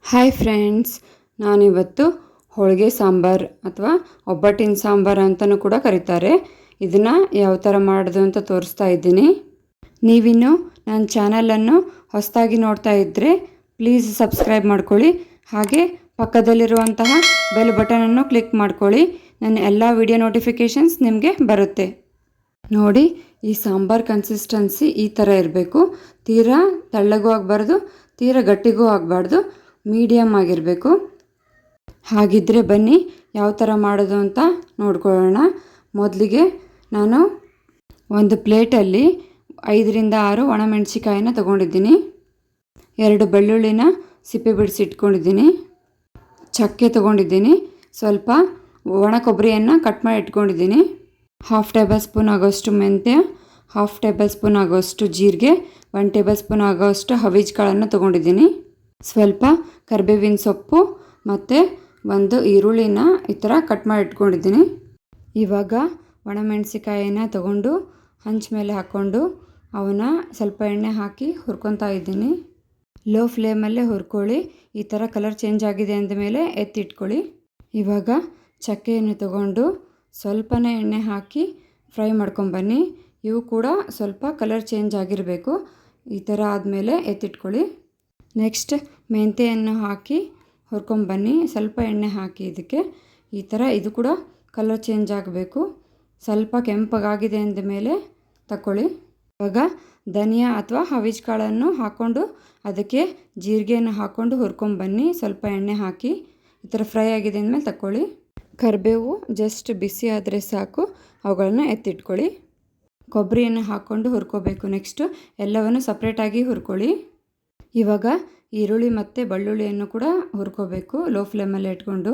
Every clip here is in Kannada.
ಹಾಯ್ ಫ್ರೆಂಡ್ಸ್, ನಾನಿವತ್ತು ಹೋಳಿಗೆ ಸಾಂಬಾರು ಅಥವಾ ಒಬ್ಬಟ್ಟಿನ ಸಾಂಬಾರು ಅಂತಲೂ ಕೂಡ ಕರೀತಾರೆ. ಇದನ್ನು ಯಾವ ಥರ ಮಾಡೋದು ಅಂತ ತೋರಿಸ್ತಾ ಇದ್ದೀನಿ. ನೀವಿನ್ನು ನನ್ನ ಚಾನಲನ್ನು ಹೊಸದಾಗಿ ನೋಡ್ತಾ ಇದ್ದರೆ ಪ್ಲೀಸ್ ಸಬ್ಸ್ಕ್ರೈಬ್ ಮಾಡ್ಕೊಳ್ಳಿ. ಹಾಗೆ ಪಕ್ಕದಲ್ಲಿರುವಂತಹ ಬೆಲ್ ಬಟನನ್ನು ಕ್ಲಿಕ್ ಮಾಡ್ಕೊಳ್ಳಿ. ನನ್ನ ಎಲ್ಲ ವಿಡಿಯೋ ನೋಟಿಫಿಕೇಷನ್ಸ್ ನಿಮಗೆ ಬರುತ್ತೆ. ನೋಡಿ, ಈ ಸಾಂಬಾರು ಕನ್ಸಿಸ್ಟೆನ್ಸಿ ಈ ಥರ ಇರಬೇಕು. ತೀರಾ ತೆಳ್ಳಗೂ ಆಗಬಾರ್ದು, ತೀರಾ ಗಟ್ಟಿಗೂ ಆಗಬಾರ್ದು, ಮೀಡಿಯಮ್ ಆಗಿರಬೇಕು. ಹಾಗಿದ್ದರೆ ಬನ್ನಿ ಯಾವ ಥರ ಮಾಡೋದು ಅಂತ ನೋಡ್ಕೊಳ್ಳೋಣ. ಮೊದಲಿಗೆ ನಾನು ಒಂದು ಪ್ಲೇಟಲ್ಲಿ 5ರಿಂದ 6 ಒಣಮೆಣಸಿಕಾಯಿನ ತೊಗೊಂಡಿದ್ದೀನಿ. 2 ಬೆಳ್ಳುಳ್ಳಿನ ಸಿಪ್ಪೆ ಬಿಡಿಸಿ ಇಟ್ಕೊಂಡಿದ್ದೀನಿ. ಚಕ್ಕೆ ತೊಗೊಂಡಿದ್ದೀನಿ. ಸ್ವಲ್ಪ ಒಣ ಕೊಬ್ಬರಿಯನ್ನು ಕಟ್ ಮಾಡಿ ಇಟ್ಕೊಂಡಿದ್ದೀನಿ. 1/2 ಟೇಬಲ್ ಸ್ಪೂನ್ ಆಗೋಷ್ಟು ಮೆಂತ್ಯ, 1/2 ಟೇಬಲ್ ಸ್ಪೂನ್ ಆಗೋಷ್ಟು ಜೀರಿಗೆ, 1 ಟೇಬಲ್ ಸ್ಪೂನ್ ಆಗೋಷ್ಟು ಹವೀಜ್ ಕಾಳನ್ನು ತೊಗೊಂಡಿದ್ದೀನಿ. ಸ್ವಲ್ಪ ಕರಿಬೇವಿನ ಸೊಪ್ಪು ಮತ್ತು ಒಂದು ಈರುಳ್ಳಿನ ಈ ಥರ ಕಟ್ ಮಾಡಿ ಇಟ್ಕೊಂಡಿದ್ದೀನಿ. ಇವಾಗ ಒಣಮೆಣಸಿಕಾಯಿನ ತೊಗೊಂಡು ಹಂಚ್ ಮೇಲೆ ಹಾಕ್ಕೊಂಡು ಅವನ್ನ ಸ್ವಲ್ಪ ಎಣ್ಣೆ ಹಾಕಿ ಹುರ್ಕೊತಾ ಇದ್ದೀನಿ. ಲೋ ಫ್ಲೇಮಲ್ಲೇ ಹುರ್ಕೊಳ್ಳಿ. ಈ ಥರ ಕಲರ್ ಚೇಂಜ್ ಆಗಿದೆ ಅಂದಮೇಲೆ ಎತ್ತಿಟ್ಕೊಳ್ಳಿ. ಇವಾಗ ಚಕ್ಕೆಯನ್ನು ತೊಗೊಂಡು ಸ್ವಲ್ಪನೇ ಎಣ್ಣೆ ಹಾಕಿ ಫ್ರೈ ಮಾಡ್ಕೊಂಬನ್ನಿ. ಇವು ಕೂಡ ಸ್ವಲ್ಪ ಕಲರ್ ಚೇಂಜ್ ಆಗಿರಬೇಕು. ಈ ಥರ ಆದಮೇಲೆ ಎತ್ತಿಟ್ಕೊಳ್ಳಿ. ನೆಕ್ಸ್ಟ್ ಮೆಂತ್ಯೆಯನ್ನು ಹಾಕಿ ಹುರ್ಕೊಂಬನ್ನಿ. ಸ್ವಲ್ಪ ಎಣ್ಣೆ ಹಾಕಿ ಇದಕ್ಕೆ ಈ ಥರ ಇದು ಕೂಡ ಕಲರ್ ಚೇಂಜ್ ಆಗಬೇಕು. ಸ್ವಲ್ಪ ಕೆಂಪಗಾಗಿದೆ ಅಂದಮೇಲೆ ತಗೊಳ್ಳಿ. ಇವಾಗ ಧನಿಯಾ ಅಥವಾ ಹವೀಜ್ ಕಾಳನ್ನು ಹಾಕ್ಕೊಂಡು ಅದಕ್ಕೆ ಜೀರಿಗೆಯನ್ನು ಹಾಕ್ಕೊಂಡು ಹುರ್ಕೊಂಬನ್ನಿ. ಸ್ವಲ್ಪ ಎಣ್ಣೆ ಹಾಕಿ ಈ ಥರ ಫ್ರೈ ಆಗಿದೆ ಅಂದಮೇಲೆ ತಗೊಳ್ಳಿ. ಕರಿಬೇವು ಜಸ್ಟ್ ಬಿಸಿ ಆದರೆ ಸಾಕು, ಅವುಗಳನ್ನ ಎತ್ತಿಟ್ಕೊಳ್ಳಿ. ಕೊಬ್ಬರಿಯನ್ನು ಹಾಕ್ಕೊಂಡು ಹುರ್ಕೋಬೇಕು. ನೆಕ್ಸ್ಟು ಎಲ್ಲವನ್ನು ಸಪ್ರೇಟಾಗಿ ಹುರ್ಕೊಳ್ಳಿ. ಇವಾಗ ಈರುಳ್ಳಿ ಮತ್ತು ಬೆಳ್ಳುಳ್ಳಿಯನ್ನು ಕೂಡ ಹುರ್ಕೋಬೇಕು. ಲೋ ಫ್ಲೇಮಲ್ಲಿ ಇಟ್ಕೊಂಡು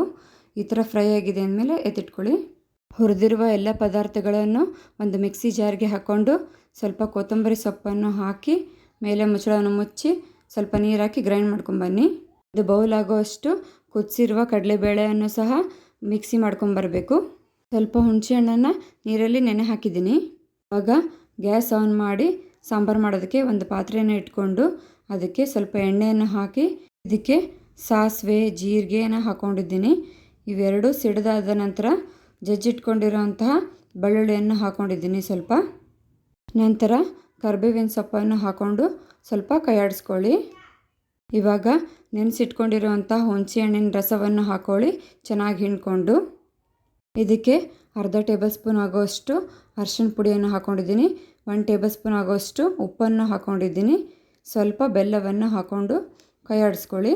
ಈ ಥರ ಫ್ರೈ ಆಗಿದೆ ಅಂದಮೇಲೆ ಎತ್ತಿಟ್ಕೊಳ್ಳಿ. ಹುರಿದಿರುವ ಎಲ್ಲ ಪದಾರ್ಥಗಳನ್ನು ಒಂದು ಮಿಕ್ಸಿ ಜಾರ್ಗೆ ಹಾಕ್ಕೊಂಡು ಸ್ವಲ್ಪ ಕೊತ್ತಂಬರಿ ಸೊಪ್ಪನ್ನು ಹಾಕಿ ಮೇಲೆ ಮುಚ್ಚಳವನ್ನು ಮುಚ್ಚಿ ಸ್ವಲ್ಪ ನೀರು ಹಾಕಿ ಗ್ರೈಂಡ್ ಮಾಡ್ಕೊಂಬನ್ನಿ. ಇದು ಬೌಲ್ ಆಗೋಷ್ಟು ಕುದಿಸಿರುವ ಕಡಲೆಬೇಳೆಯನ್ನು ಸಹ ಮಿಕ್ಸಿ ಮಾಡ್ಕೊಂಬರಬೇಕು. ಸ್ವಲ್ಪ ಹುಣಸೆಹಣ್ಣನ್ನು ನೀರಲ್ಲಿ ನೆನೆ ಹಾಕಿದ್ದೀನಿ. ಇವಾಗ ಗ್ಯಾಸ್ ಆನ್ ಮಾಡಿ ಸಾಂಬಾರು ಮಾಡೋದಕ್ಕೆ ಒಂದು ಪಾತ್ರೆಯನ್ನು ಇಟ್ಕೊಂಡು ಅದಕ್ಕೆ ಸ್ವಲ್ಪ ಎಣ್ಣೆಯನ್ನು ಹಾಕಿ ಇದಕ್ಕೆ ಸಾಸಿವೆ ಜೀರಿಗೆನ ಹಾಕ್ಕೊಂಡಿದ್ದೀನಿ. ಇವೆರಡು ಸಿಡಿದಾದ ನಂತರ ಜಜ್ಜಿಟ್ಕೊಂಡಿರೋಂತಹ ಬೆಳ್ಳುಳ್ಳಿಯನ್ನು ಹಾಕ್ಕೊಂಡಿದ್ದೀನಿ. ಸ್ವಲ್ಪ ನಂತರ ಕರಿಬೇವಿನ ಸೊಪ್ಪನ್ನು ಹಾಕ್ಕೊಂಡು ಸ್ವಲ್ಪ ಕೈಯಾಡಿಸ್ಕೊಳ್ಳಿ. ಇವಾಗ ನೆನೆಸಿಟ್ಕೊಂಡಿರೋಂಥ ಹುಣಸೆಹಣ್ಣಿನ ರಸವನ್ನು ಹಾಕ್ಕೊಳ್ಳಿ. ಚೆನ್ನಾಗಿ ಹಿಂಡ್ಕೊಂಡು ಇದಕ್ಕೆ 1/2 ಟೇಬಲ್ ಸ್ಪೂನ್ ಆಗೋಷ್ಟು ಅರಿಶಿಣ ಪುಡಿಯನ್ನು ಹಾಕ್ಕೊಂಡಿದ್ದೀನಿ. 1 ಟೇಬಲ್ ಸ್ಪೂನ್ ಆಗೋಷ್ಟು ಉಪ್ಪನ್ನು ಹಾಕ್ಕೊಂಡಿದ್ದೀನಿ. ಸ್ವಲ್ಪ ಬೆಲ್ಲವನ್ನು ಹಾಕ್ಕೊಂಡು ಕೈಯಾಡಿಸ್ಕೊಳ್ಳಿ.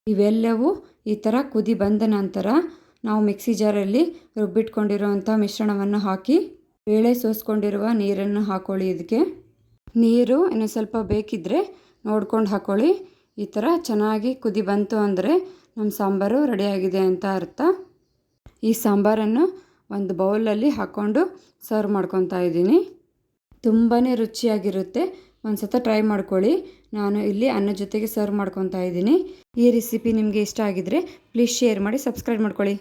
ಇವೆಲ್ಲವೂ ಈ ಥರ ಕುದಿ ಬಂದ ನಂತರ ನಾವು ಮಿಕ್ಸಿ ಜಾರಲ್ಲಿ ರುಬ್ಬಿಟ್ಕೊಂಡಿರೋವಂಥ ಮಿಶ್ರಣವನ್ನು ಹಾಕಿ ಬೇಳೆ ಸೋಸ್ಕೊಂಡಿರುವ ನೀರನ್ನು ಹಾಕ್ಕೊಳ್ಳಿ. ಇದಕ್ಕೆ ನೀರು ಇನ್ನು ಸ್ವಲ್ಪ ಬೇಕಿದ್ದರೆ ನೋಡ್ಕೊಂಡು ಹಾಕ್ಕೊಳ್ಳಿ. ಈ ಥರ ಚೆನ್ನಾಗಿ ಕುದಿ ಬಂತು ಅಂದರೆ ನಮ್ಮ ಸಾಂಬಾರು ರೆಡಿಯಾಗಿದೆ ಅಂತ ಅರ್ಥ. ಈ ಸಾಂಬಾರನ್ನು ಒಂದು ಬೌಲಲ್ಲಿ ಹಾಕ್ಕೊಂಡು ಸರ್ವ್ ಮಾಡ್ಕೊತಾ ಇದ್ದೀನಿ. ತುಂಬಾ ರುಚಿಯಾಗಿರುತ್ತೆ. ಒಂದು ಸತ ಟ್ರೈ ಮಾಡ್ಕೊಳ್ಳಿ. ನಾನು ಇಲ್ಲಿ ಅನ್ನ ಜೊತೆಗೆ ಸರ್ವ್ ಮಾಡ್ಕೊತಾ ಇದ್ದೀನಿ. ಈ ರೆಸಿಪಿ ನಿಮಗೆ ಇಷ್ಟ ಆಗಿದರೆ ಪ್ಲೀಸ್ ಶೇರ್ ಮಾಡಿ, ಸಬ್ಸ್ಕ್ರೈಬ್ ಮಾಡ್ಕೊಳ್ಳಿ.